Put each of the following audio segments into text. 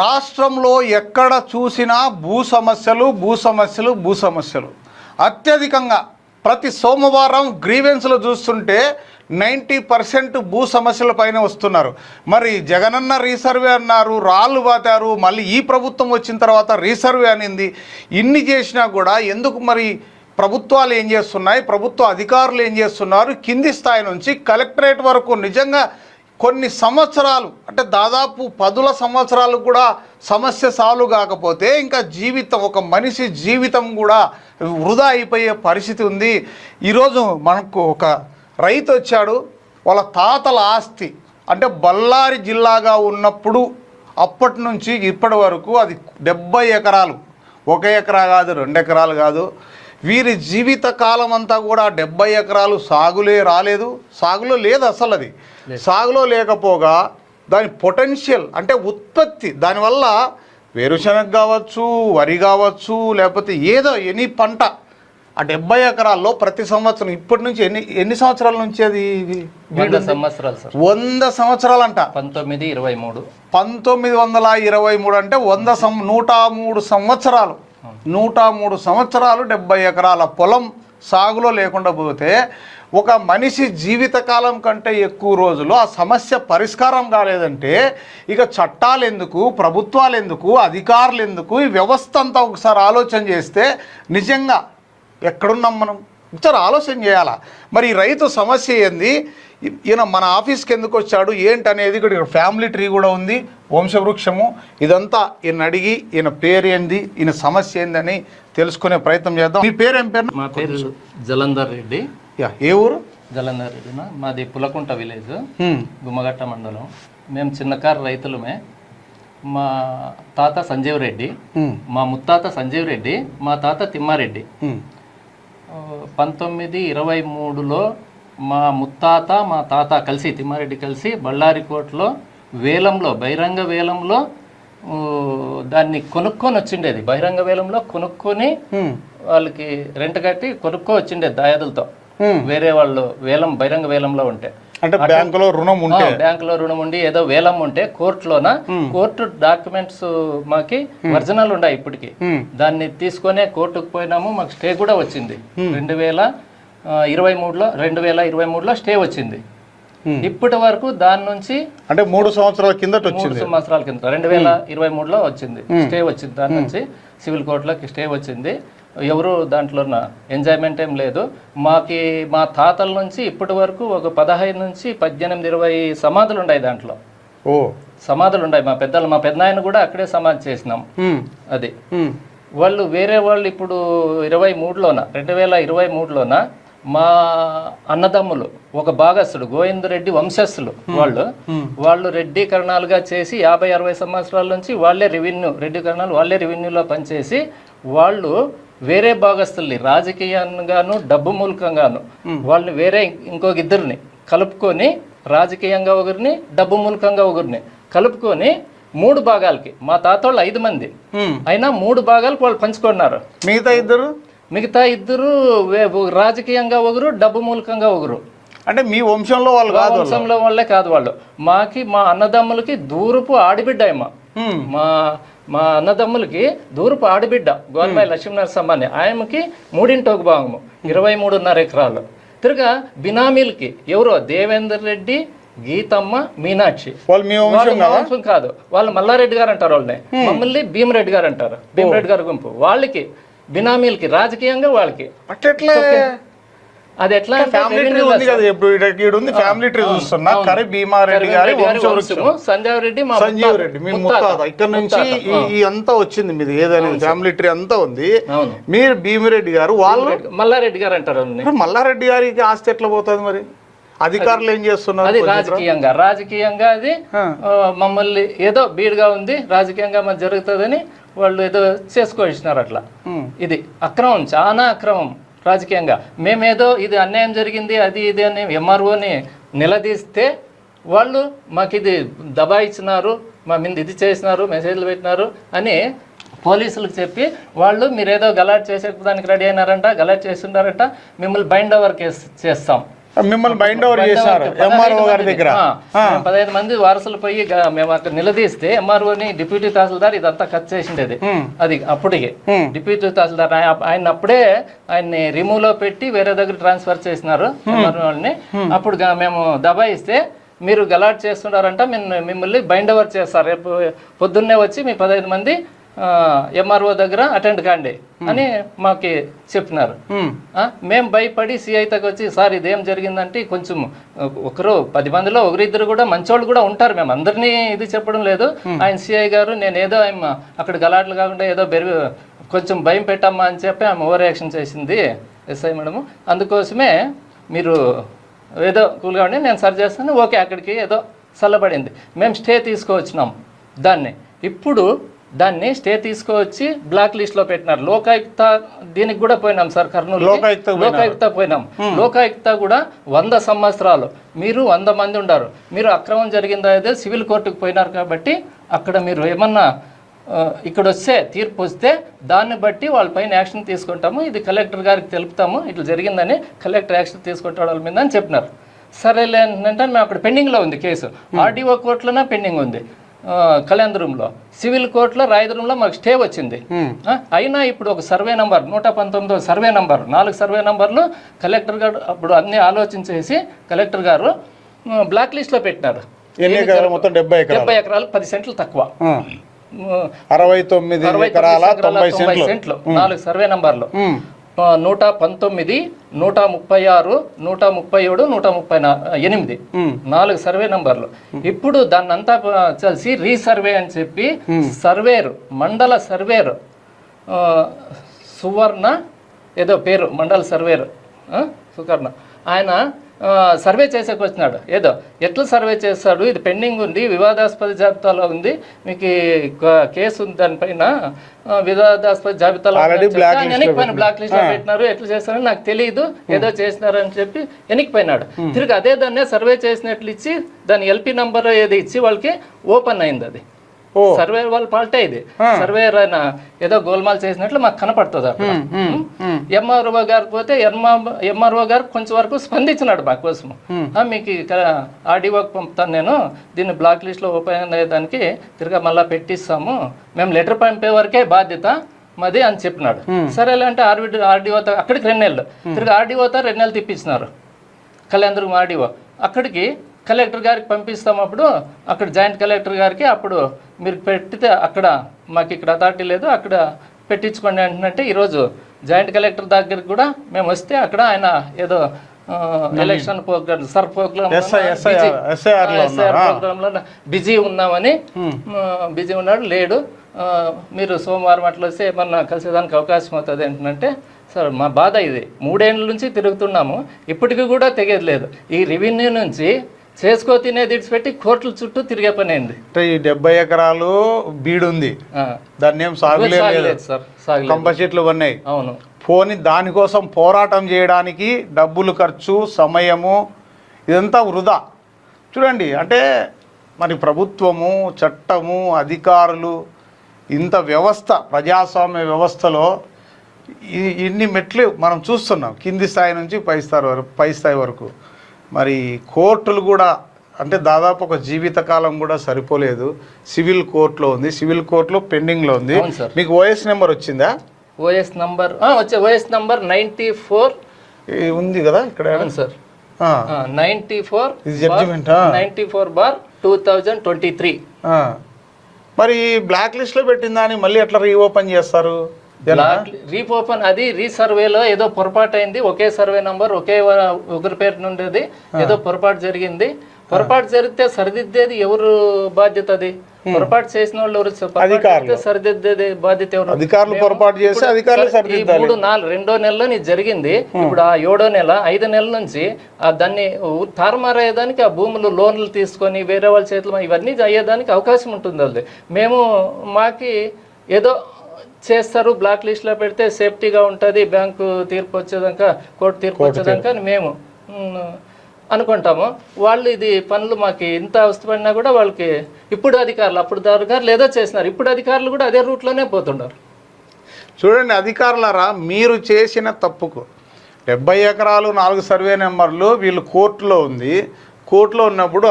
రాష్ట్రంలో ఎక్కడ చూసినా భూ సమస్యలు అత్యధికంగా ప్రతి సోమవారం గ్రీవెన్స్లో చూస్తుంటే 90% భూ సమస్యల పైన వస్తున్నారు. మరి జగనన్న రీసర్వే అన్నారు, రాళ్ళు పాతారు, మళ్ళీ ఈ ప్రభుత్వం వచ్చిన తర్వాత రీసర్వే అనింది. ఇన్ని చేసినా కూడా ఎందుకు మరి ప్రభుత్వాలు ఏం చేస్తున్నాయి, ప్రభుత్వ అధికారులు ఏం చేస్తున్నారు, కింది స్థాయి నుంచి కలెక్టరేట్ వరకు నిజంగా కొన్ని సంవత్సరాలు అంటే దాదాపు 10 సంవత్సరాలు కూడా సమస్య సాల్వ్ కాకపోతే ఇంకా జీవితం, ఒక మనిషి జీవితం కూడా వృధా అయిపోయే పరిస్థితి ఉంది. ఈరోజు మనకు ఒక రైతు వచ్చాడు, వాళ్ళ తాతల ఆస్తి అంటే బళ్ళారి జిల్లాగా ఉన్నప్పుడు అప్పటి నుంచి ఇప్పటి వరకు అది 70 ఎకరాలు, 1 ఎకరా కాదు, 2 ఎకరాలు కాదు. వీరి జీవిత కాలం అంతా కూడా 70 ఎకరాలు సాగులే రాలేదు, సాగులో లేదు అసలు. అది సాగులో లేకపోగా దాని పొటెన్షియల్ అంటే ఉత్పత్తి, దానివల్ల వేరుశనగ కావచ్చు, వరి కావచ్చు, లేకపోతే ఏదో ఎనీ పంట ఆ 70 ఎకరాల్లో ప్రతి సంవత్సరం ఇప్పటి నుంచి ఎన్ని సంవత్సరాల నుంచి అది 100 సంవత్సరాలు సార్. 100 సంవత్సరాలు అంట. 1923 అంటే 103 సంవత్సరాలు, 103 సంవత్సరాలు 70 ఎకరాల పొలం సాగులో లేకుండా పోతే ఒక మనిషి జీవితకాలం కంటే ఎక్కువ రోజులు ఆ సమస్య పరిష్కారం కాలేదంటే ఇక చట్టాలు ఎందుకు, ప్రభుత్వాలు ఎందుకు, అధికారులు ఎందుకు, ఈ వ్యవస్థ అంతా ఒకసారి ఆలోచన చేస్తే నిజంగా ఎక్కడున్నాం మనం, ఒకసారి ఆలోచన చేయాలా. మరి ఈ రైతు సమస్య ఏంది, ఈయన మన ఆఫీస్కి ఎందుకు వచ్చాడు ఏంటనేది ఇక్కడ ఫ్యామిలీ ట్రీ కూడా ఉంది, వంశవృక్షము, ఇదంతా ఈయన అడిగి ఈయన పేరు ఏంది, ఈయన సమస్య ఏందని తెలుసుకునే ప్రయత్నం చేద్దాం. మీ పేరు ఏం పేరు? మా పేరు జలంధర్ రెడ్డి. ఏ ఊరు? జలంధర్ రెడ్డినా, మాది పులకుంట విలేజ్, గుమ్మగట్ట మండలం. మేము చిన్నకారు రైతులమే. మా తాత సంజీవ్ రెడ్డి, మా ముత్తాత సంజీవ్ రెడ్డి, మా తాత తిమ్మారెడ్డి. 1923లో మా ముత్తాత మా తాత కలిసి, తిమ్మారెడ్డి కలిసి బళ్ళారి కోటలో వేలంలో, బహిరంగ వేలంలో దాన్ని కొనుక్కొని వచ్చిండేది. బహిరంగ వేలంలో కొనుక్కొని వాళ్ళకి రెంట్ కట్టి కొనుక్కో వచ్చిండేది దాయాదులతో. వేరే వాళ్ళు వేలం, బహిరంగ వేలంలో ఉంటే అంటే బ్యాంకులో రుణం ఉండి ఏదో వేలం ఉంటే కోర్టు డాక్యుమెంట్స్ మాకి ఒరిజినల్ ఉన్నాయి ఇప్పటికి. దాన్ని తీసుకొనే కోర్టుకు పోయినాము. మాకు స్టే కూడా వచ్చింది 2023లో స్టే వచ్చింది. ఇప్పటి వరకు దాని నుంచి అంటే 3 సంవత్సరాల కింద 2023లో వచ్చింది స్టే వచ్చింది. దాని నుంచి సివిల్ కోర్టులోకి స్టే వచ్చింది. ఎవరు దాంట్లో ఎంజాయ్మెంట్ ఏం లేదు. మా తాతల నుంచి ఇప్పటి వరకు ఒక 15 నుంచి 18, 20 సమాధులు ఉన్నాయి. దాంట్లో సమాధులు ఉన్నాయి. మా పెద్దనాయన కూడా అక్కడే సమాధి చేసినాం. అది వాళ్ళు వేరే వాళ్ళు ఇప్పుడు 2023లోన మా అన్నదమ్ములు ఒక భాగస్థుడు గోవిందరెడ్డి వంశస్థులు వాళ్ళు రెడ్డీకరణాలుగా చేసి 50-60 సంవత్సరాల నుంచి వాళ్ళే రెవెన్యూలో పనిచేసి వాళ్ళు వేరే భాగస్థుల్ని రాజకీయంగాను డబ్బు మూలకంగాను వాళ్ళని వేరే ఇంకొక ఇద్దరిని కలుపుకొని, రాజకీయంగా ఒకరిని, డబ్బు మూలకంగా ఒకరిని కలుపుకొని 3 భాగాలకి, మా తాత వాళ్ళు 5 మంది అయినా 3 భాగాలకు వాళ్ళు పంచుకున్నారు. మిగతా ఇద్దరు రాజకీయంగా ఒకరు, డబ్బు మూలకంగా ఒకరు. అంటే మీ వంశంలో వాళ్ళు కాదు, వంశంలో వాళ్ళే కాదు వాళ్ళు. మా అన్నదమ్ములకి దూరపు ఆడిబిడ్డ అమ్మ. మా అన్నదమ్ములకి దూరపు ఆడిబిడ్డ గోన్మాయి లక్ష్మీనరసమ్మని, ఆయనకి 3/1 భాగము 23.5 ఎకరాలు. తిరగా బినామీలకి ఎవరో దేవేందర్ రెడ్డి, గీతమ్మ, మీనాక్షి. వంశం కాదు, వాళ్ళు మల్లారెడ్డి గారు అంటారు వాళ్ళని, మమ్మల్ని భీమరెడ్డి గారు అంటారు, భీమరెడ్డి గారి గుంపు. వాళ్ళకి బినామీలకి రాజకీయంగా వాళ్ళకి అది ఎట్లా సంజయ్ రెడ్డి మీ ముత్తాత ఇక్కడ నుంచి అంతా వచ్చింది మీది ఏదైనా ఫ్యామిలీ ట్రీ అంతా ఉంది. మీరు భీమిరెడ్డి గారు, వాళ్ళు మల్లారెడ్డి గారు అంటారు. మల్లారెడ్డి గారికి ఆస్తి ఎట్లా పోతుంది మరి? అధికారులు ఏం చేస్తున్నారు? అది రాజకీయంగా అది మమ్మల్ని ఏదో బీడ్గా ఉంది, రాజకీయంగా మాకు జరుగుతుందని వాళ్ళు ఏదో చేసుకొచ్చినారు. అట్లా ఇది అక్రమం, చాలా అక్రమం రాజకీయంగా. మేమేదో ఇది అన్యాయం జరిగింది అది ఇది అని ఎంఆర్ఓని నిలదీస్తే వాళ్ళు మాకు ఇది దబాయిచ్చినారు, మా మీద ఇది చేసినారు, మెసేజ్లు పెట్టినారు అని పోలీసులకు చెప్పి వాళ్ళు మీరేదో గలాట్ చేసే దానికి రెడీ అయినారంట, గలాట్ చేస్తున్నారంట, మిమ్మల్ని బైండ్ ఓవర్ కేసు చేస్తాం, మిమ్మల్ని బైండ్ ఓవర్ చేశారు ఎంఆర్ఓ గారి దగ్గర. 15 మంది వారసులు పోయి మేము అక్కడ నిలదీస్తే ఎంఆర్ఓని డిప్యూటీ తహసీల్దార్ ఇదంతా కట్ చేసిండేది. అది అప్పటికే డిప్యూటీ తహసీల్దార్ ఆయన అప్పుడే ఆయన్ని రిమూవ్ లో పెట్టి వేరే దగ్గర ట్రాన్స్ఫర్ చేసినారు ఎంఆర్ఓని. అప్పుడు మేము దబాయిస్తే మీరు గలాట్ చేస్తున్నారంట, మిమ్మల్ని బైండ్ ఓవర్ చేస్తారు, రేపు పొద్దున్నే వచ్చి మీ 15 మంది ఎంఆర్ఓ దగ్గర అటెండ్ కాండి అని మాకు చెప్పినారు. మేము భయపడి సిఐ దగ్గర వచ్చి సార్ ఇదేం జరిగిందంటే కొంచెం ఒకరు 10 మందిలో ఒకరిద్దరు కూడా మంచోళ్ళు కూడా ఉంటారు, మేము అందరినీ ఇది చెప్పడం లేదు. ఆయన సిఐ గారు నేను ఏదో అక్కడ గలాట్లు కాకుండా ఏదో కొంచెం భయం పెట్టమ్మా అని చెప్పి ఆమె ఓవర్ యాక్షన్ చేసింది ఎస్ఐ మేడము. అందుకోసమే మీరు ఏదో కూల్గా ఉండి నేను సరి చేస్తాను, ఓకే అక్కడికి ఏదో చల్లబడింది. మేము స్టే తీసుకువచ్చినాం దాన్ని. ఇప్పుడు దాన్ని స్టే తీసుకువచ్చి బ్లాక్ లిస్ట్ లో పెట్టినారు. లోకాయుక్త దీనికి కూడా పోయినాం సార్, కర్నూలు లోకాయుక్త పోయినాం. లోకాయుక్త కూడా 100 సంవత్సరాలు మీరు 100 మంది ఉన్నారు, మీరు అక్రమం జరిగిందా అయితే సివిల్ కోర్టుకు పోయినారు కాబట్టి అక్కడ మీరు ఏమన్నా ఇక్కడ వస్తే తీర్పు వస్తే దాన్ని బట్టి వాళ్ళపైన యాక్షన్ తీసుకుంటాము, ఇది కలెక్టర్ గారికి తెలుపుతాము ఇట్లా జరిగిందని, కలెక్టర్ యాక్షన్ తీసుకుంటాడు వాళ్ళ మీద అని చెప్పినారు. సరేలే అంటే మేము అక్కడ పెండింగ్లో ఉంది కేసు, ఆర్డీఓ కోర్టులోనే పెండింగ్ ఉంది, కళ్యాణదుర్గంలో సివిల్ కోర్టులో రాయదుర్గంలో మాకు స్టే వచ్చింది. అయినా ఇప్పుడు ఒక survey number 119 survey number 4 survey నంబర్లు కలెక్టర్ గారు అప్పుడు అన్ని ఆలోచించేసి కలెక్టర్ గారు బ్లాక్ లిస్ట్ లో పెట్టినారు. 70 ఎకరాలు 10 సెంట్లు తక్కువ, 69 ఎకరాల 90 సెంట్లు 4 సర్వే నంబర్లు, 119, 136, 137, 138 4 సర్వే నంబర్లు. ఇప్పుడు దాన్ని అంతా కలిసి రీసర్వే అని చెప్పి సర్వేరు మండల సర్వేరు సువర్ణ ఏదో పేరు మండల సర్వేరు సుకర్ణ ఆయన సర్వే చేసేకి వచ్చినాడు. ఏదో ఎట్లా సర్వే చేస్తాడు, ఇది పెండింగ్ ఉంది, వివాదాస్పద జాబితాలో ఉంది, మీకు కేసు ఉంది దానిపైన వివాదాస్పద జాబితాలో బ్లాక్ లిస్ట్ లో పెట్టినారు, ఎట్లా చేస్తారని నాకు తెలియదు, ఏదో చేసినారని చెప్పి వెనక్కిపోయినాడు. తిరిగి అదే దాన్నే సర్వే చేసినట్లు ఇచ్చి దాని ఎల్పి నంబర్ ఏది ఇచ్చి వాళ్ళకి ఓపెన్ అయింది. అది సర్వే వాళ్ళ పాల్టే ఇది, సర్వేర్ ఆయన ఏదో గోల్మాల్ చేసినట్లు మాకు కనపడుతుంది. అక్కడ ఎంఆర్ఓ గారు పోతే ఎంఆర్ఓ గారు కొంచెం వరకు స్పందించినాడు మా కోసం, మీకు ఆర్డీఓకి పంపుతాను నేను, దీన్ని బ్లాక్ లిస్ట్ లో ఓపెన్ అయ్యేదానికి తిరిగి మళ్ళీ పెట్టిస్తాము, మేము లెటర్ పంపే వరకే బాధ్యత మాది అని చెప్పినాడు. సరేలే అంటే ఆర్డీఓ అక్కడికి 2 నెలలు తిరిగి ఆర్డీఓతో 2 నెలలు తిప్పించినారు. కళ్యాణదుర్గం ఆర్డీఓ అక్కడికి కలెక్టర్ గారికి పంపిస్తాం. అప్పుడు అక్కడ జాయింట్ కలెక్టర్ గారికి అప్పుడు మీరు పెట్టితే అక్కడ మాకు ఇక్కడ అథారిటీ లేదు, అక్కడ పెట్టించుకోండి అంటున్నట్టే ఈరోజు జాయింట్ కలెక్టర్ దగ్గరికి కూడా మేము వస్తే అక్కడ ఆయన ఏదో ఎలక్షన్ ప్రోగ్రామ్ ప్రోగ్రామ్ లో బిజీ ఉన్నామని బిజీ ఉన్నాడు లేడు, మీరు సోమవారం అట్లా వస్తే ఏమన్నా కలిసేదానికి అవకాశం అవుతుంది ఏంటంటే, సార్ మా బాధ ఇది, 3 ఏళ్ళ నుంచి తిరుగుతున్నాము, ఇప్పటికీ కూడా తెగేది లేదు. ఈ రెవెన్యూ నుంచి చేసుకో తినేది ఇడిచిపెట్టి కోర్టుల చుట్టూ తిరిగే పని అయింది. ఈ 70 ఎకరాలు బీడుంది, దాన్ని ఏం సాగులేదు సార్, కంపల్సరీలు ఉన్నాయి. అవును, పోని దానికోసం పోరాటం చేయడానికి డబ్బులు ఖర్చు, సమయము ఇదంతా వృధా. చూడండి, అంటే మరి ప్రభుత్వము, చట్టము, అధికారులు, ఇంత వ్యవస్థ, ప్రజాస్వామ్య వ్యవస్థలో ఇన్ని మెట్లు మనం చూస్తున్నాం, కింది స్థాయి నుంచి పై స్థాయి వరకు. మరి కోర్టులు కూడా అంటే దాదాపు ఒక జీవితకాలం కూడా సరిపోలేదు. సివిల్ కోర్టులో ఉంది, సివిల్ కోర్టులో పెండింగ్లో ఉంది. మీకు ఓఎస్ నెంబర్ వచ్చిందా? ఓఎస్ నంబర్ ఓఎస్ నంబర్ 94 ఉంది కదా ఇక్కడ సార్, 94/2023. మరి బ్లాక్ లిస్ట్ లో పెట్టిందని మళ్ళీ ఎట్లా రీఓపెన్ చేస్తారు? రీఓపెన్ అది రీసర్వేలో ఏదో పొరపాటు అయింది, ఒకే సర్వే నంబర్ ఒకరి పేరు నుండి ఏదో పొరపాటు జరిగింది. పొరపాటు జరిగితే సరిదిద్దేది ఎవరు బాధ్యత? అది పొరపాటు చేసిన వాళ్ళు ఎవరు సరిదిద్దేది బాధ్యత ఎవరు? అధికారులు పొరపాటు చేసి అధికారులు సరిదిద్దాలి. 2వ నెలలో ఇది జరిగింది, ఇప్పుడు ఆ 7వ నెల 5 నెలల నుంచి దాన్ని తారుమారయ్యేదానికి ఆ భూములు లోన్లు తీసుకొని వేరే వాళ్ళ చేతులు ఇవన్నీ అయ్యేదానికి అవకాశం ఉంటుంది. అది మేము మాకి ఏదో చేస్తారు, బ్లాక్ లిస్ట్లో పెడితే సేఫ్టీగా ఉంటుంది, బ్యాంకు తీర్పు వచ్చేదాకా కోర్టు తీర్పు వచ్చేదాకా అని మేము అనుకుంటాము. వాళ్ళు ఇది పనులు మాకు ఇంత అవస్థపడినా కూడా వాళ్ళకి ఇప్పుడు అధికారులు అప్పుడు అధికారులు ఏదో చేసినారు, ఇప్పుడు అధికారులు కూడా అదే రూట్లోనే పోతున్నారు. చూడండి అధికారులారా, మీరు చేసిన తప్పుకు 70 ఎకరాలు 4 సర్వే నెంబర్లు వీళ్ళు కోర్టులో ఉంది. కోర్టులో ఉన్నప్పుడు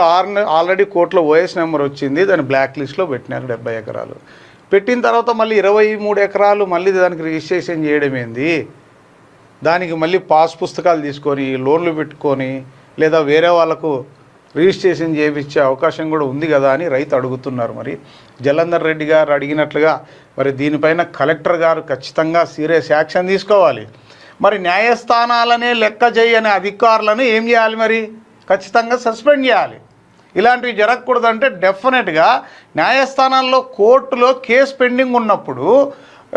ఆల్రెడీ కోర్టులో ఓఎస్ నెంబర్ వచ్చింది, దాన్ని బ్లాక్ లిస్ట్లో పెట్టినారు 70 ఎకరాలు. పెట్టిన తర్వాత మళ్ళీ 23 ఎకరాలు మళ్ళీ దానికి రిజిస్ట్రేషన్ చేయడం ఏంది? దానికి మళ్ళీ పాస్ పుస్తకాలు తీసుకొని లోన్లు పెట్టుకొని లేదా వేరే వాళ్ళకు రిజిస్ట్రేషన్ చేయించే అవకాశం కూడా ఉంది కదా అని రైతు అడుగుతున్నారు. మరి జలంధర్ రెడ్డి గారు అడిగినట్లుగా మరి దీనిపైన కలెక్టర్ గారు ఖచ్చితంగా సీరియస్ యాక్షన్ తీసుకోవాలి. మరి న్యాయస్థానాలనే లెక్క చేయని అధికారులను ఏం చేయాలి? మరి ఖచ్చితంగా సస్పెండ్ చేయాలి. ఇలాంటివి జరగకూడదంటే డెఫినెట్గా న్యాయస్థానాల్లో కోర్టులో కేసు పెండింగ్ ఉన్నప్పుడు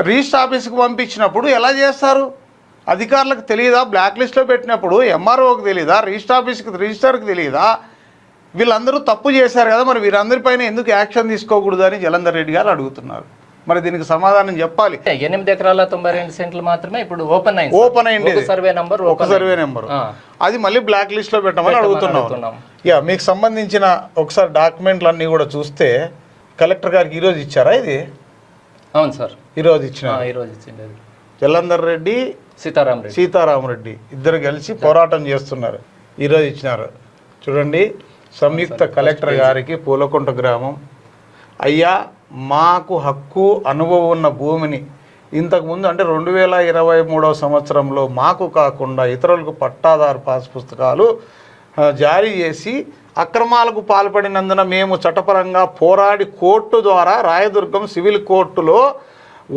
రిజిస్టర్ ఆఫీస్కి పంపించినప్పుడు ఎలా చేస్తారు? అధికారులకు తెలియదా? బ్లాక్ లిస్ట్లో పెట్టినప్పుడు ఎంఆర్ఓకి తెలియదా? రిజిస్టర్కి తెలియదా? వీళ్ళందరూ తప్పు చేశారు కదా, మరి వీరందరిపైన ఎందుకు యాక్షన్ తీసుకోకూడదు అని జలంధర్ రెడ్డి గారు అడుగుతున్నారు. మరి దీనికి సమాధానం చెప్పాలి. 8 ఎకరాల 92 సెంట్లు మాత్రమే ఇప్పుడు ఓపెన్ అయింది. ఒక సర్వే నెంబర్ అది మళ్ళీ బ్లాక్ లిస్ట్ లో పెట్టమని అడుగుతున్నాం. మీకు సంబంధించిన ఒకసారి డాక్యుమెంట్లు అన్ని కూడా చూస్తే కలెక్టర్ గారికి ఈరోజు ఇచ్చారా? ఇది అవును సార్, ఈరోజు ఇచ్చింది. జలంధర్ రెడ్డి సీతారామరెడ్డి ఇద్దరు కలిసి పోరాటం చేస్తున్నారు. ఈరోజు ఇచ్చినారు చూడండి. సంయుక్త కలెక్టర్ గారికి పూలకుంట గ్రామం, అయ్యా మాకు హక్కు అనుభవం ఉన్న భూమిని ఇంతకుముందు అంటే 2023వ సంవత్సరంలో మాకు కాకుండా ఇతరులకు పట్టాదారు పాస్ పుస్తకాలు జారీ చేసి అక్రమాలకు పాల్పడినందున మేము చట్టపరంగా పోరాడి కోర్టు ద్వారా రాయదుర్గం సివిల్ కోర్టులో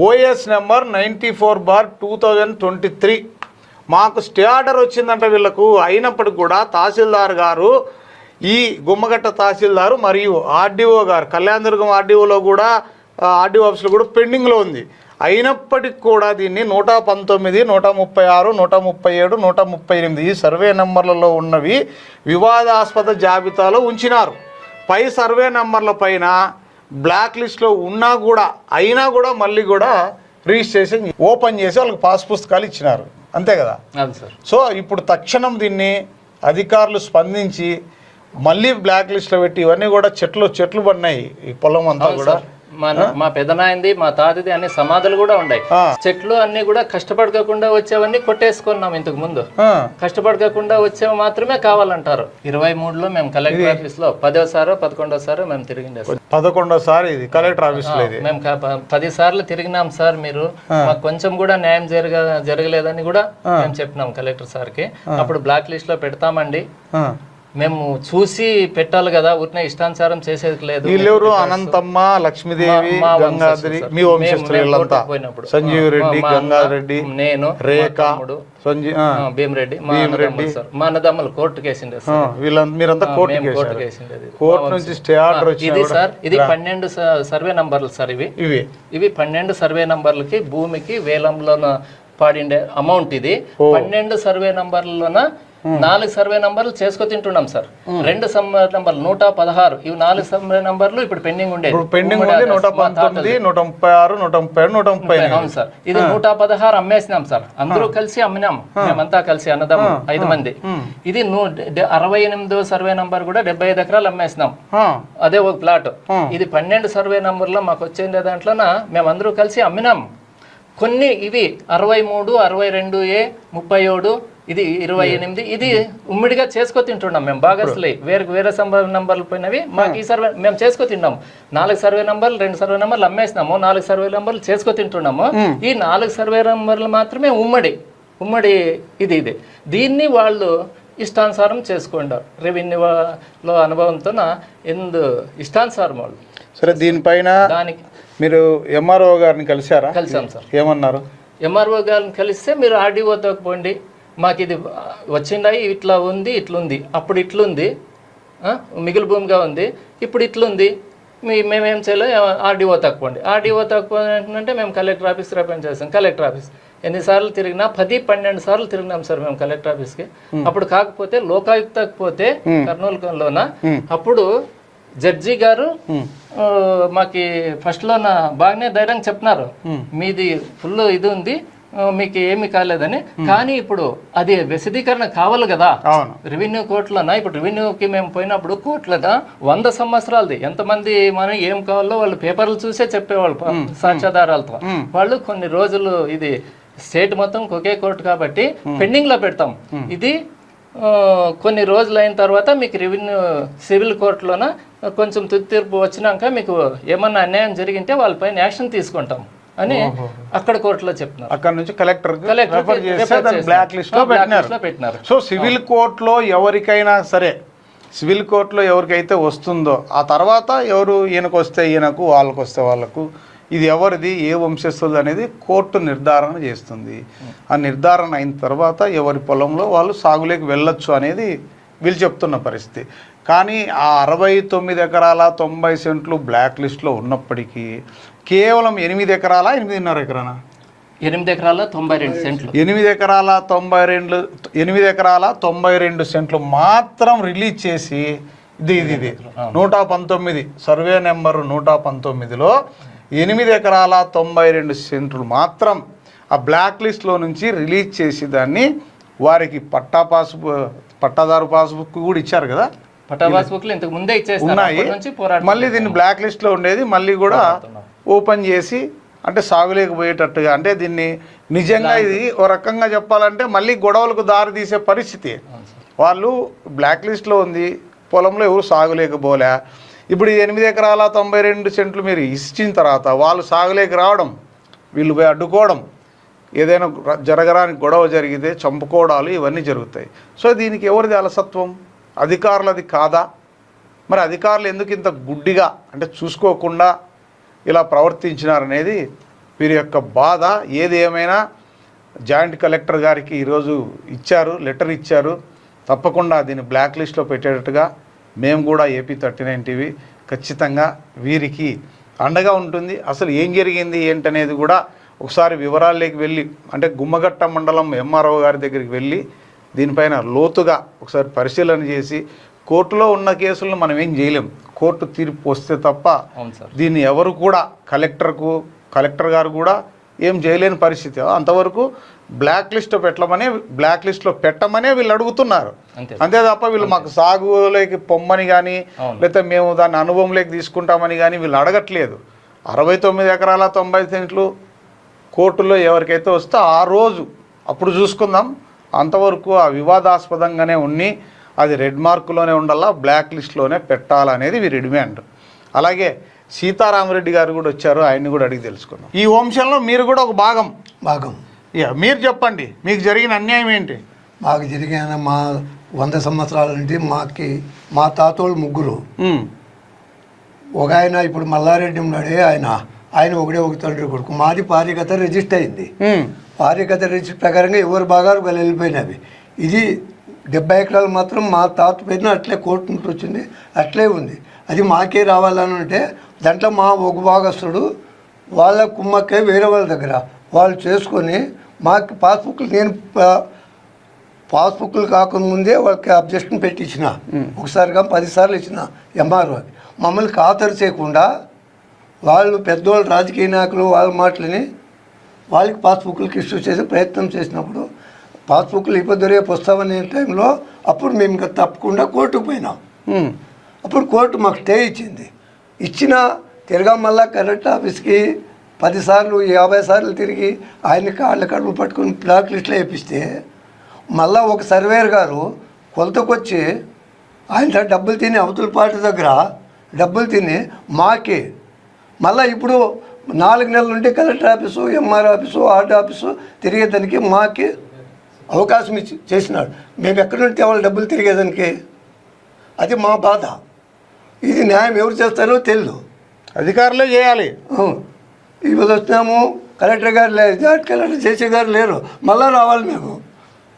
ఓఎస్ నెంబర్ 94/2023 మాకు స్టే ఆర్డర్ వచ్చిందంట వీళ్ళకు. అయినప్పటికి కూడా తహసీల్దార్ గారు, ఈ గుమ్మగట్ట తహసీల్దారు మరియు ఆర్డీఓ గారు, కళ్యాణదుర్గం ఆర్డీఓలో కూడా ఆర్డీఓ ఆఫీస్లో కూడా పెండింగ్లో ఉంది. అయినప్పటికి కూడా దీన్ని 119, 136, 137, 138 ఈ సర్వే నెంబర్లలో ఉన్నవి వివాదాస్పద జాబితాలో ఉంచినారు. పై సర్వే నెంబర్ల పైన బ్లాక్ లిస్ట్లో ఉన్నా కూడా అయినా కూడా మళ్ళీ కూడా రిజిస్ట్రేషన్ ఓపెన్ చేసి వాళ్ళకి పాస్ పుస్తకాలు ఇచ్చినారు. అంతే కదా? సో ఇప్పుడు తక్షణం దీన్ని అధికారులు స్పందించి మళ్ళీ బ్లాక్ లిస్ట్లో పెట్టి ఇవన్నీ కూడా చెట్లు పడినాయి ఈ పొలం అంతా కూడా. మా పెదనాయింది మా తాతది అన్ని సమాధులు కూడా ఉన్నాయి. చెట్లు అన్ని కూడా కష్టపడకుండా వచ్చేవన్నీ కొట్టేసుకున్నాం. ఇంతకు ముందు కష్టపడకుండా వచ్చేవి మాత్రమే కావాలంటారు. 23లో మేము కలెక్టర్ ఆఫీస్ లో 10వ 11వ సారో మేము తిరిగిండే. 11వ సారి ఇది కలెక్టర్ ఆఫీస్ లో మేము 10 సార్లు తిరిగినాం సార్. మీరు మాకు కొంచెం కూడా న్యాయం జరగలేదని కూడా మేము చెప్పినాం కలెక్టర్ సార్కి. అప్పుడు బ్లాక్ లిస్ట్ లో పెడతామండి, మేము చూసి పెట్టాలి కదా, ఊరినే ఇష్టానుసారం చేసేది లేదు. వీళ్ళెవరు? అనంతమ్మ, లక్ష్మీదేవి, గంగాధరి, మీ వంశస్థులంతా, సంజీవ్ రెడ్డి, గంగారెడ్డి, నేను, రేఖ, భీమరెడ్డి, మా అన్నదమ్ములు కోర్టు కేసిండే సార్. మీరంతా కోర్టు కేసిండేది. కోర్టు నుంచి స్టే ఆర్డర్ ఇది సార్. ఇది 12 సర్వే నంబర్లు సార్. ఇవి 12 సర్వే నంబర్లకి భూమికి వేలంలో పాడిండే అమౌంట్. ఇది 12 సర్వే నంబర్లలోన 4 సర్వే నంబర్లు చేసుకు తింటున్నాం సార్. 2 సర్వే నంబర్లు 116, ఇవి 4 సర్వే నంబర్లు ఇప్పుడు పెండింగ్ ఉండేది. 119, 136, 137, 138. అవును సార్. ఇది 116 అమ్మేసినాం సార్. అందరూ కలిసి అమ్మినాం, మేమంతా కలిసి అన్నదమ్ము 5 మంది. ఇది 68వ సర్వే నంబర్ కూడా 75 ఎకరాలు అమ్మేసినాం. అదే ఒక ప్లాట్. ఇది 12 సర్వే నంబర్లో మాకు వచ్చే దాంట్లోన మేమందరూ కలిసి అమ్మినాం. కొన్ని ఇవి 63, 62A, 37, ఇది 28, ఇది ఉమ్మిడిగా చేసుకో తింటున్నాం మేము. భాగస్లే వేరే సర్వే నంబర్లు పోయినవి మాకు ఈ సర్వే మేము చేసుకో తిన్నాము. 4 సర్వే నంబర్లు 2 సర్వే నంబర్లు అమ్మేసినాము, 4 సర్వే నంబర్లు చేసుకో తింటున్నాము. ఈ 4 సర్వే నంబర్లు మాత్రమే ఉమ్మడి ఇది. దీన్ని వాళ్ళు ఇష్టానుసారం చేసుకుంటారు. రెవెన్యూలో అనుభవంతో ఇష్టానుసారం వాళ్ళు. సరే, దీనిపైన దానికి మీరు ఎంఆర్ఓ గారిని కలిసాం సార్. ఏమన్నారు? ఎంఆర్ఓ గారిని కలిస్తే మీరు ఆర్డీఓతో పోండి, మాకు ఇది వచ్చిండాయి, ఇట్లుంది, అప్పుడు ఇట్లుంది, మిగులు భూమిగా ఉంది, ఇప్పుడు ఇట్లుంది, మేమేం చేయాలి? ఆర్డీఓ తక్కువండి. ఆర్డీఓ తక్కువ అంటే మేము కలెక్టర్ ఆఫీస్ రిప్రజెంట్ చేస్తాం. కలెక్టర్ ఆఫీస్ ఎన్నిసార్లు తిరిగినా 10-12 సార్లు తిరిగినాం సార్ మేము కలెక్టర్ ఆఫీస్కి. అప్పుడు కాకపోతే లోకాయుక్తకు పోతే కర్నూలులోన అప్పుడు జడ్జి గారు మాకి ఫస్ట్లో బాగానే ధైర్యంగా చెప్పినారు, మీది ఫుల్ ఇది ఉంది, మీకు ఏమి కాలేదని. కానీ ఇప్పుడు అది విశదీకరణ కావాలి కదా రెవెన్యూ కోర్టులోనా. ఇప్పుడు రెవెన్యూకి మేము పోయినప్పుడు కోర్టులోనా 100 సంవత్సరాలది, ఎంతమంది మనం ఏం కావాలో వాళ్ళు పేపర్లు చూసే చెప్పేవాళ్ళు సాక్ష్యాధారాలతో. వాళ్ళు కొన్ని రోజులు ఇది స్టేట్ మొత్తం ఒకే కోర్టు కాబట్టి పెండింగ్ లో పెడతాం. ఇది కొన్ని రోజులు అయిన తర్వాత మీకు రెవెన్యూ సివిల్ కోర్టులోన కొంచెం తీర్పు వచ్చినాక మీకు ఏమన్నా అన్యాయం జరిగింటే వాళ్ళపైన యాక్షన్ తీసుకుంటాం అని అక్కడ కోర్టులో చెప్తున్నారు. అక్కడ నుంచి కలెక్టర్ Black బ్లాక్ లిస్ట్ లో పెట్టినారు. సో సివిల్ కోర్టులో ఎవరికైనా సరే, సివిల్ కోర్టులో ఎవరికైతే వస్తుందో ఆ తర్వాత ఎవరు ఈయనకు వస్తే ఈయనకు, వాళ్ళకు వస్తే వాళ్ళకు, ఇది ఎవరిది, ఏ వంశస్థులది అనేది కోర్టు నిర్ధారణ చేస్తుంది. ఆ నిర్ధారణ అయిన తర్వాత ఎవరి పొలంలో వాళ్ళు సాగులోకి వెళ్ళొచ్చు అనేది వీళ్ళు చెప్తున్న పరిస్థితి. కానీ ఆ 69 ఎకరాల 90 సెంట్లు బ్లాక్ లిస్ట్లో ఉన్నప్పటికీ కేవలం 8 ఎకరాల 8.5 ఎకరానా 8 ఎకరాల 92 సెంట్లు 8 ఎకరాల 92 సెంట్లు మాత్రం రిలీజ్ చేసి ఇది 119 సర్వే నెంబరు 119లో 8 ఎకరాల 92 సెంట్లు మాత్రం ఆ బ్లాక్ లిస్ట్లో నుంచి రిలీజ్ చేసి దాన్ని వారికి పట్టాదారు పాస్బుక్ కూడా ఇచ్చారు కదా, పట్టా పాస్బుక్లు ఇంతకు ముందే ఉన్నాయి. మళ్ళీ దీన్ని బ్లాక్ లిస్ట్లో ఉండేది మళ్ళీ కూడా ఓపెన్ చేసి అంటే సాగులేకపోయేటట్టుగా, అంటే దీన్ని నిజంగా ఇది ఓ రకంగా చెప్పాలంటే మళ్ళీ గొడవలకు దారి తీసే పరిస్థితి. వాళ్ళు బ్లాక్ లిస్ట్లో ఉంది, పొలంలో ఎవరు సాగులేకపోలే. ఇప్పుడు 8 ఎకరాల 92 సెంట్లు మీరు ఇచ్చిన తర్వాత వాళ్ళు సాగులేక రావడం, వీళ్ళు పోయి అడ్డుకోవడం, ఏదైనా జరగరాని గొడవ జరిగితే చంపుకోవడాలు ఇవన్నీ జరుగుతాయి. సో దీనికి ఎవరిది అలసత్వం? అధికారులది కాదా? మరి అధికారులు ఎందుకు ఇంత గుడ్డిగా అంటే చూసుకోకుండా ఇలా ప్రవర్తించినారనేది వీరి యొక్క బాధ. ఏది ఏమైనా జాయింట్ కలెక్టర్ గారికి ఈరోజు లెటర్ ఇచ్చారు. తప్పకుండా దీన్ని బ్లాక్ లిస్ట్లో పెట్టేటట్టుగా మేము కూడా ఏపీ 39 టీవీ ఖచ్చితంగా వీరికి అండగా ఉంటుంది. అసలు ఏం జరిగింది ఏంటనేది కూడా ఒకసారి వివరాల్లోకి వెళ్ళి అంటే గుమ్మగట్ట మండలం ఎంఆర్ఓ గారి దగ్గరికి వెళ్ళి దీనిపైన లోతుగా ఒకసారి పరిశీలన చేసి, కోర్టులో ఉన్న కేసులను మనం ఏం చేయలేం, కోర్టు తీర్పు వస్తే తప్ప దీన్ని ఎవరు కూడా కలెక్టర్ గారు కూడా ఏం చేయలేని పరిస్థితి. అంతవరకు బ్లాక్ లిస్ట్లో పెట్టమనే వీళ్ళు అడుగుతున్నారు. అంతే తప్ప వీళ్ళు మాకు సాగులోకి పొమ్మని కానీ లేకపోతే మేము దాన్ని అనుభవంలోకి తీసుకుంటామని కానీ వీళ్ళు అడగట్లేదు. 69 ఎకరాల 90 సెంట్లు కోర్టులో ఎవరికైతే వస్తే ఆ రోజు అప్పుడు చూసుకుందాం. అంతవరకు ఆ వివాదాస్పదంగానే ఉన్ని అది రెడ్ మార్కులోనే ఉండాలా, బ్లాక్ లిస్ట్లోనే పెట్టాలనేది వీరి డిమాండ్. అలాగే సీతారామరెడ్డి గారు కూడా వచ్చారు, ఆయన్ని కూడా అడిగి తెలుసుకున్నాం. ఈ వంశంలో మీరు కూడా ఒక భాగం మీరు చెప్పండి, మీకు జరిగిన అన్యాయం ఏంటి? మాకు జరిగిన మా 100 సంవత్సరాల నుండి మా తాతోళ్ళు ముగ్గురు, ఒక ఆయన ఇప్పుడు మల్లారెడ్డి ఉన్నాడే ఆయన ఒకటే ఒక తండ్రి కొడుకు. మాది పారికత రిజిస్టర్ అయింది. పారికత రిజిస్టర్ ప్రకారంగా ఎవరు భాగాలు వాళ్ళు వెళ్ళిపోయినవి. ఇది 70 ఎకరాలు మాత్రం మా తాత పైన అట్లే కోర్టు నుండి వచ్చింది, అట్లే ఉంది. అది మాకే రావాలని అంటే దాంట్లో మా ఒక భాగస్తుడు వాళ్ళ కుమ్మక్కే వేరే వాళ్ళ దగ్గర వాళ్ళు చేసుకొని మాకు పాస్బుక్లు కాకముందే వాళ్ళకి అబ్జెక్షన్ పెట్టి ఇచ్చిన, ఒకసారిగా 10 సార్లు ఇచ్చిన ఎంఆర్ఓ. మమ్మల్ని ఖాతరు చేయకుండా వాళ్ళు పెద్దవాళ్ళు రాజకీయ నాయకులు వాళ్ళ మాటలని వాళ్ళకి పాస్బుక్లకి ఇష్యూ చేసే ప్రయత్నం చేసినప్పుడు పాస్బుక్లు ఇప్పుడు రేపు వస్తామనే టైంలో అప్పుడు మేము ఇంకా తప్పకుండా కోర్టుకు పోయినాం. అప్పుడు కోర్టు మాకు స్టే ఇచ్చిన తిరగా మళ్ళా కలెక్టర్ ఆఫీస్కి 10 సార్లు 50 సార్లు తిరిగి ఆయన కాళ్ళ కడుపు పట్టుకుని బ్లాక్ లిస్ట్లో వేపిస్తే మళ్ళీ ఒక సర్వేయర్ గారు కొలతకొచ్చి ఆయన డబ్బులు తిని అవతల పార్టీ దగ్గర డబ్బులు తిని మాకే మళ్ళీ ఇప్పుడు 4 నెలల నుండి collector office, MR office, RD office తిరిగేదానికి మాకి అవకాశం చేసినాడు. మేము ఎక్కడి నుండి తేవాలి డబ్బులు తిరిగేదానికి? అది మా బాధ. ఇది న్యాయం ఎవరు చేస్తారో తెలియదు, అధికారులే చేయాలి. ఇప్పుడు వచ్చినాము, కలెక్టర్ గారు లేరు, జాయింట్ కలెక్టర్ జేసీ గారు లేరు, మళ్ళీ రావాలి మేము.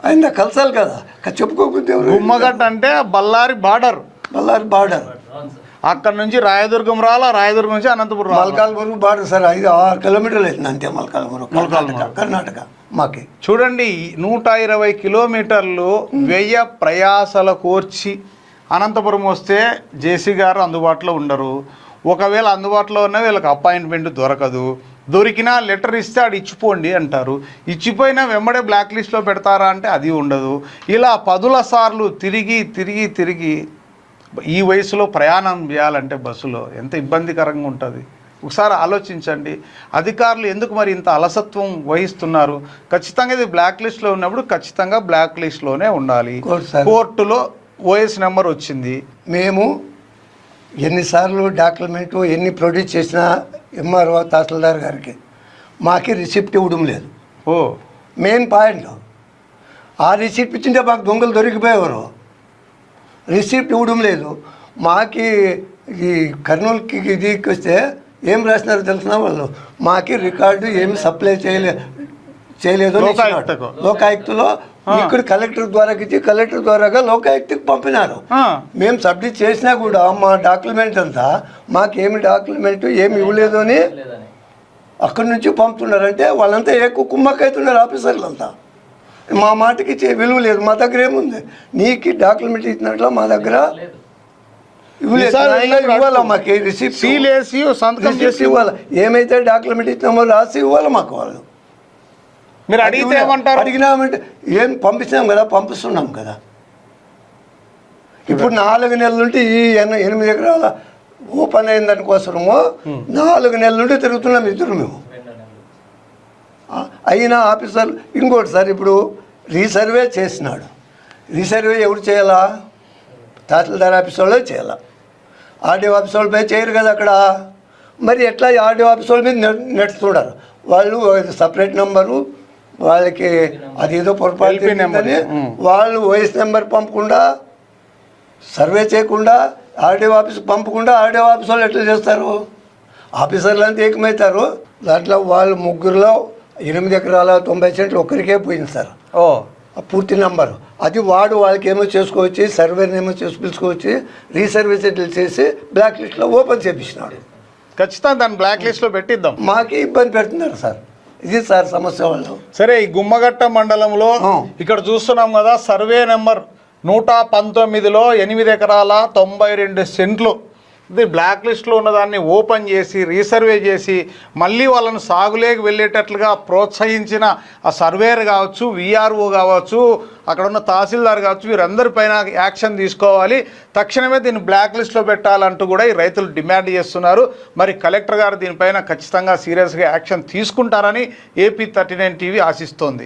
ఆయన కలసాలి కదా, చెప్పుకోకపోతే గుమ్మగట్ట అంటే బళ్ళారి బార్డర్ అక్కడ నుంచి రాయదుర్గం రాయదుర్గం నుంచి అనంతపురం మల్కాల్మూరు బార్డర్ సార్. 5-6 కిలోమీటర్లు అవుతుంది అంతే మల్కాల్మూరు కర్ణాటక. మాకి చూడండి 120 కిలోమీటర్లు వ్యయ ప్రయాసల కోర్చి అనంతపురం వస్తే జేసీ గారు అందుబాటులో ఉండరు. ఒకవేళ అందుబాటులో ఉన్న వీళ్ళకి అపాయింట్మెంట్ దొరకదు. దొరికినా లెటర్ ఇస్తే ఆడు ఇచ్చిపోండి అంటారు. ఇచ్చిపోయినా వెంబడే బ్లాక్ లిస్ట్లో పెడతారా అంటే అది ఉండదు. ఇలా 10 సార్లు తిరిగి ఈ వయసులో ప్రయాణం చేయాలంటే బస్సులో ఎంత ఇబ్బందికరంగా ఉంటుంది. ఒకసారి ఆలోచించండి. అధికారులు ఎందుకు మరి ఇంత అలసత్వం వహిస్తున్నారు? ఖచ్చితంగా ఇది బ్లాక్ లిస్ట్లో ఉన్నప్పుడు ఖచ్చితంగా బ్లాక్ లిస్ట్లోనే ఉండాలి. కోర్టులో ఓఎస్ నెంబర్ వచ్చింది. మేము ఎన్నిసార్లు డాక్యుమెంటు ఎన్ని ప్రొడ్యూస్ చేసినా ఎంఆర్ఓ తహసీల్దార్ గారికి మాకు రిసిప్ట్ ఇవ్వడం లేదు. ఓ మెయిన్ పాయింట్ ఆ రిసిప్ట్ ఇచ్చింటే మాకు దొంగలు దొరికిపోయేవారు. రిసిప్ట్ ఇవ్వడం లేదు. మాకి ఈ కర్నూలుకి ఇదికి వస్తే ఏం రాసినారో తెలిసిన వాళ్ళు మాకి రికార్డు ఏమి సప్లై చేయలేదు లోకాయుక్తలో ఇక్కడ కలెక్టర్ ద్వారా ఇచ్చి కలెక్టర్ ద్వారాగా లోకాయుక్తకి పంపినారు. మేము సబ్మిట్ చేసినా కూడా మా డాక్యుమెంట్ అంతా మాకేమి డాక్యుమెంట్ ఏమి ఇవ్వలేదు అని అక్కడి నుంచి పంపుతున్నారంటే వాళ్ళంతా ఎక్కువ కుమ్మక్కవుతున్నారు ఆఫీసర్లంతా. మా మాటకి విలువ లేదు. మా దగ్గర ఏముంది? నీకు డాక్యుమెంట్ ఇచ్చినట్లు మా దగ్గర ఇవ్వాలా, మాకు రిసిప్ట్ ఇవ్వాలి. ఏమైతే డాక్యుమెంట్ ఇచ్చినామో రాసి ఇవ్వాలి మాకు. వాళ్ళు మీరు అడిగితే ఏమంటారు? అడిగినామంటే ఏం పంపిస్తున్నాం కదా, పంపిస్తున్నాం కదా. ఇప్పుడు 4 నెలల నుండి ఈ 8 ఎకరాల ఓపెన్ అయిన దానికోసము 4 నెలల నుండి తిరుగుతున్నాం ఇద్దరు మేము. అయినా ఆఫీసర్ ఇంకోటి సార్, ఇప్పుడు రీసర్వే చేసినాడు. రీసర్వే ఎవరు చేయాలా? తహసీల్దార్ ఆఫీస్ వాళ్ళే చేయాలా. ఆర్డీఓ ఆఫీస్ వాళ్ళపై చేయరు కదా అక్కడ. మరి ఎట్లా ఆర్డీఓ ఆఫీస్ వాళ్ళ మీద నెట్టుతున్నారు వాళ్ళు. సపరేట్ నెంబరు వాళ్ళకి అది ఏదో పొరపాటు అని వాళ్ళు ఓఎస్ నెంబర్ పంపకుండా, సర్వే చేయకుండా, ఆర్డీఓ ఆఫీస్కి పంపకుండా ఆర్డీఓ ఆఫీస్ వాళ్ళు ఎట్లా చేస్తారు? ఆఫీసర్లు అంతా ఏకమవుతారు. దాంట్లో వాళ్ళు ముగ్గురులో 8 ఎకరాల 90 సెంట్లు ఒక్కరికే పోయింది సార్. ఓ పూర్తి నెంబరు. అది వాళ్ళకి ఏమో చేసుకోవచ్చు, సర్వేనేమో పిలుచుకోవచ్చు, రీసర్వే సెటిల్ చేసి బ్లాక్ లిస్ట్లో ఓపెన్ చేపించినాడు. ఖచ్చితంగా దాన్ని బ్లాక్ లిస్ట్లో పెట్టిద్దాం. మాకే ఇబ్బంది పెడుతున్నారు సార్. ఇది సార్ సమస్య వాళ్ళు. సరే, ఈ గుమ్మగట్ట మండలంలో ఇక్కడ చూస్తున్నాం కదా, సర్వే నెంబర్ 119లో 8 ఎకరాల 92 సెంట్లు ఇది బ్లాక్ లిస్ట్లో ఉన్నదాన్ని ఓపెన్ చేసి రీసర్వే చేసి మళ్ళీ వాళ్ళను సాగులేకి వెళ్ళేటట్లుగా ప్రోత్సహించిన ఆ సర్వేయర్ కావచ్చు, విఆర్ఓ కావచ్చు, అక్కడ ఉన్న తహసీల్దార్ కావచ్చు, వీరందరిపైన యాక్షన్ తీసుకోవాలి. తక్షణమే దీన్ని బ్లాక్ లిస్ట్లో పెట్టాలంటూ కూడా ఈ రైతులు డిమాండ్ చేస్తున్నారు. మరి కలెక్టర్ గారు దీనిపైన ఖచ్చితంగా సీరియస్గా యాక్షన్ తీసుకుంటారని AP 39 టీవీ ఆశిస్తోంది.